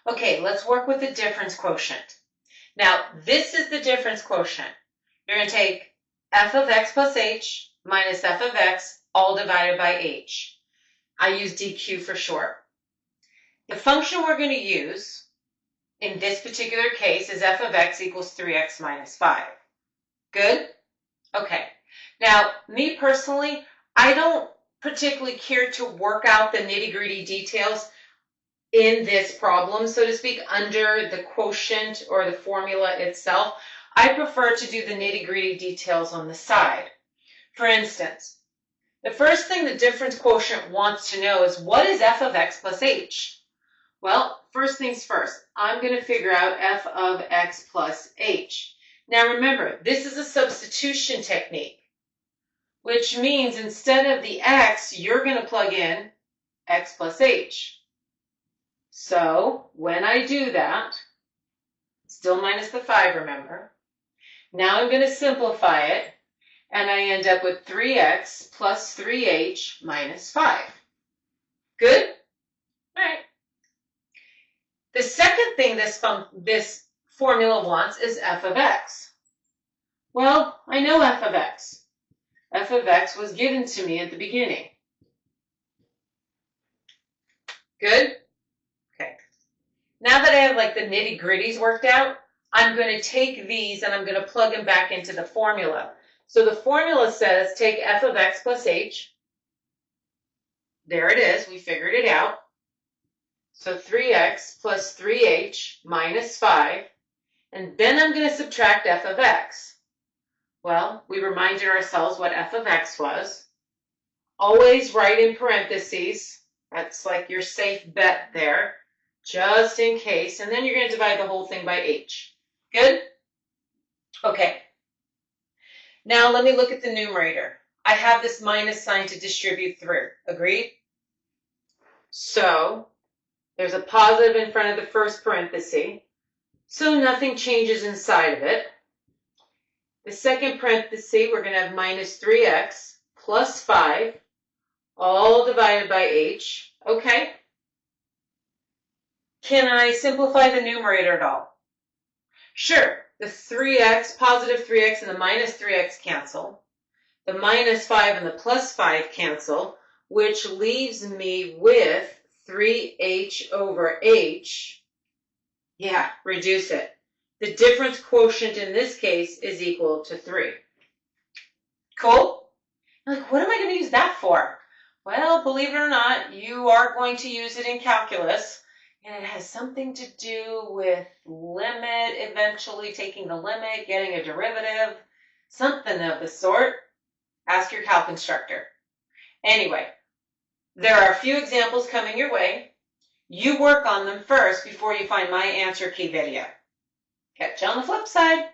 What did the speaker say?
Okay, let's work with the difference quotient. Now, this is the difference quotient. You're going to take f of x plus h minus f of x all divided by h. I use dq for short. The function we're going to use in this particular case is f of x equals 3x minus 5. Good? Okay. Now, me personally, I don't particularly care to work out the nitty-gritty details in this problem, so to speak, under the quotient or the formula itself. I prefer to do the nitty-gritty details on the side. For instance, the first thing the difference quotient wants to know is what is f of x plus h? Well, first things first, I'm going to figure out f of x plus h. Now remember, this is a substitution technique, which means instead of the x, you're going to plug in x plus h. So when I do that, still minus the 5, remember. Now I'm going to simplify it, and I end up with 3x plus 3h minus 5. Good? All right. The second thing this formula wants is f of x. Well, I know f of x. F of x was given to me at the beginning. Good? Okay. Now that I have like the nitty-gritties worked out, I'm going to take these and I'm going to plug them back into the formula. So the formula says take f of x plus h. There it is. We figured it out. So 3x plus 3h minus 5. And then I'm going to subtract f of x. Well, we reminded ourselves what f of x was. Always write in parentheses. That's like your safe bet there, just in case. And then you're going to divide the whole thing by h. Good? Okay. Now let me look at the numerator. I have this minus sign to distribute through. Agreed? So there's a positive in front of the first parenthesis, so nothing changes inside of it. The second parenthesis, we're going to have minus 3x plus 5, all divided by h. Okay. Can I simplify the numerator at all? Sure. The 3x, positive 3x, and the minus 3x cancel. The minus 5 and the plus 5 cancel, which leaves me with 3h over h. Yeah, reduce it. The difference quotient in this case is equal to 3. Cool? Like, what am I going to use that for? Well, believe it or not, you are going to use it in calculus, and it has something to do with limit, eventually taking the limit, getting a derivative, something of the sort. Ask your calc instructor. Anyway, there are a few examples coming your way. You work on them first before you find my answer key video. Catch you on the flip side.